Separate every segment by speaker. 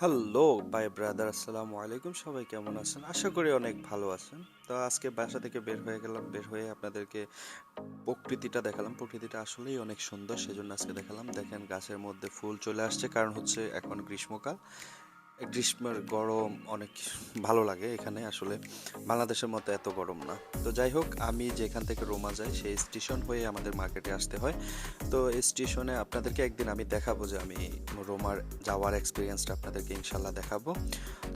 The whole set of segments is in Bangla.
Speaker 1: হ্যালো বাই ব্রাদার, আসসালামু আলাইকুম। সবাই কেমন আছেন? আশা করি অনেক ভালো আছেন। তো আজকে বাসা থেকে বের হয়ে গেলাম, বের হয়ে আপনাদেরকে প্রকৃতিটা দেখালাম। প্রকৃতিটা আসলেই অনেক সুন্দর, সেজন্য আজকে দেখালাম। দেখেন গাছের মধ্যে ফুল চলে আসছে, কারণ হচ্ছে এখন গ্রীষ্মকাল। গ্রীষ্মের গরম অনেক ভালো লাগে এখানে। আসলে বাংলাদেশের মতো এত গরম না। তো যাই হোক, আমি যেখান থেকে রোমা যাই সেই স্টেশন হয়ে আমাদের মার্কেটে আসতে হয়। তো এই স্টেশনে আপনাদেরকে একদিন আমি দেখাবো যে আমি রোমার যাওয়ার এক্সপিরিয়েন্সটা আপনাদেরকে ইনশাল্লাহ দেখাবো।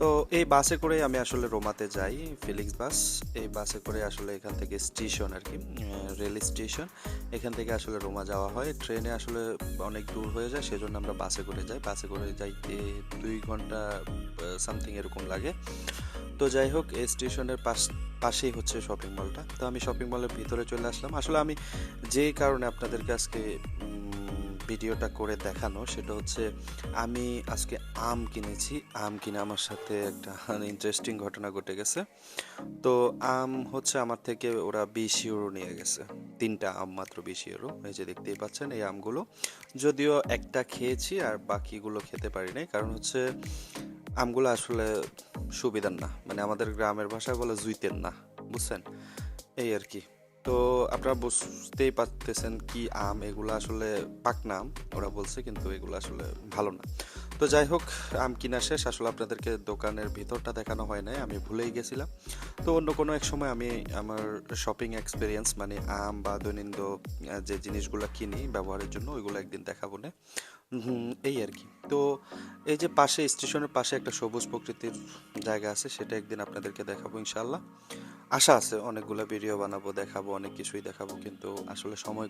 Speaker 1: তো এই বাসে করে আমি আসলে রোমাতে যাই, ফিলিক্স বাস। এই বাসে করে আসলে এখান থেকে স্টেশন আর কি, রেল স্টেশন, এখান থেকে আসলে রোমা যাওয়া হয়। ট্রেনে আসলে অনেক দূর হয়ে যায়, সেজন্য আমরা বাসে করে যাই। বাসে করে যাইতে 2 ঘন্টা সামথিং এরকম লাগে। তো যাই হোক, এই স্টেশনের পাশেই হচ্ছে শপিং মলটা। তো আমি শপিং মলের ভিতরে চলে আসলাম। আসলে আমি যেই কারণে আপনাদেরকে আজকে ভিডিওটা করে দেখানো, সেটা হচ্ছে আমি আজকে আম কিনেছি। আম কিনে আমার সাথে একটা ইন্টারেস্টিং ঘটনা ঘটে গেছে। তো আম হচ্ছে আমার থেকে ওরা 20 ইউরো নিয়ে গেছে। 3টা আম মাত্র 20 ইউরো। এই যে দেখতেই পাচ্ছেন এই আমগুলো। যদিও একটা খেয়েছি আর বাকিগুলো খেতে পারি নাই, কারণ হচ্ছে আমগুলো আসলে সুবিধার না, মানে আমাদের গ্রামের ভাষায় বলে জুইতের না, বুঝছেন? এই আর কি। তো আপনারা বুঝতেই পারতেছেন কি আম এগুলো আসলে পাকনা আম ওরা বলছে, কিন্তু এগুলো আসলে ভালো না। তো যাই হোক, আম কিনা শেষ। আসলে আপনাদেরকে দোকানের ভিতরটা দেখানো হয় নাই, আমি ভুলেই গেছিলাম। তো অন্য কোনো এক সময় আমি আমার শপিং এক্সপিরিয়েন্স, মানে আম বা দৈনন্দিন যে জিনিসগুলো কিনি ব্যবহারের জন্য, ওইগুলো একদিন দেখাবো না। এই আর কি। তো এই যে পাশে, স্টেশনের পাশে একটা সবুজ প্রকৃতির জায়গা আছে, সেটা একদিন আপনাদেরকে দেখাবো ইনশাল্লাহ। আশা আছে অনেকগুলো ভিডিও বানাবো, দেখাবো, অনেক কিছুই দেখাবো, কিন্তু আসলে সময়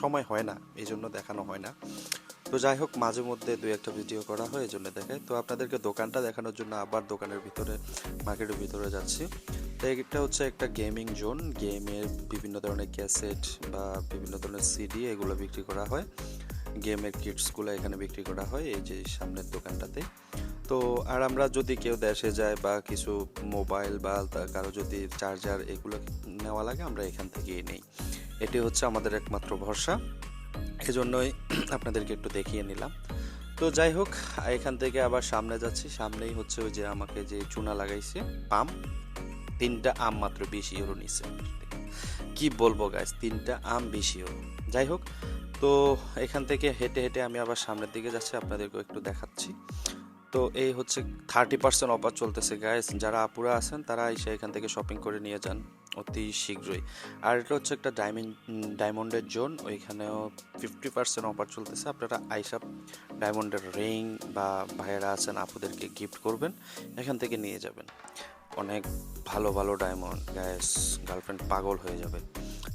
Speaker 1: সময় হয় না, এই জন্য দেখানো হয় না। তো যাই হোক, মাঝে মধ্যে 2 একটা ভিডিও করা হয়, এই জন্য দেখাই। তো আপনাদেরকে দোকানটা দেখানোর জন্য আবার দোকানের ভিতরে, মার্কেটের ভিতরে যাচ্ছি। তো এটা হচ্ছে একটা গেমিং জোন। গেমের বিভিন্ন ধরনের ক্যাসেট বা বিভিন্ন ধরনের সিডি এগুলো বিক্রি করা হয়। গেমের কিটসগুলো এখানে বিক্রি করা হয় এই যে সামনের দোকানটাতে। তো আর আমরা যদি কেউ দেশে যায় বা কিছু মোবাইল বা কারো যদি চার্জার এগুলো নেওয়া লাগে, আমরা এখান থেকেই নেই। এটি হচ্ছে আমাদের একমাত্র ভরসা, এজন্যই আপনাদেরকে একটু দেখিয়ে নিলাম। তো যাই হোক, এখান থেকে আবার সামনে যাচ্ছি। সামনেই হচ্ছে ওই যে আমাকে যে চুনা লাগাইছে পাম, 3টা আম মাত্র 20 ইউরো নিছে। কি বলবো গাইস, 3টা আম 20 ইউরো। যাই হোক, তো এখান থেকে হেঁটে হেঁটে আমি আবার সামনের দিকে যাচ্ছি, আপনাদেরকে একটু দেখাচ্ছি। তো এই হচ্ছে 30% অফার চলতেছে গাইস। যারা আপুরা আছেন তারা এসে এখান থেকে শপিং করে নিয়ে যান অতি শীঘ্রই। আর এটা হচ্ছে একটা ডায়মন্ডের জোন, ওইখানেও 50% অফার চলতেছে। আপনারা আইসা ডায়মন্ডের রিং বা ভাইয়েরা আছেন আপুদেরকে গিফট করবেন, এখান থেকে নিয়ে যাবেন। অনেক ভালো ভালো ডায়মন্ড গাইস, গার্লফ্রেন্ড পাগল হয়ে যাবে।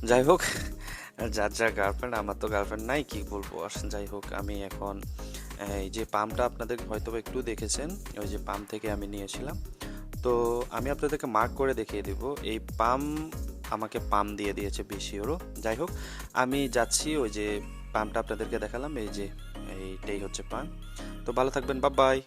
Speaker 1: যাই হোক, যার যার গার্লফ্রেন্ড, আমার তো গার্লফ্রেন্ড নাই, কি বলবো। আর যাই হোক, আমি এখন এই যে পাম্পটা আপনাদের হয়তো একটু দেখেছেন, ওই যে পাম্প থেকে আমি নিয়েছিলাম। তো আমি আপনাদেরকে মার্ক করে দেখিয়ে দেব, এই আমাকে পাম্প দিয়ে দিয়েছে 20 ইউরো। যাই হোক, আমি যাচ্ছি ওই যে পাম্পটা আপনাদেরকে দেখালাম, এই যে এইটাই হচ্ছে পাম্প। তো ভালো থাকবেন, বাই বাই।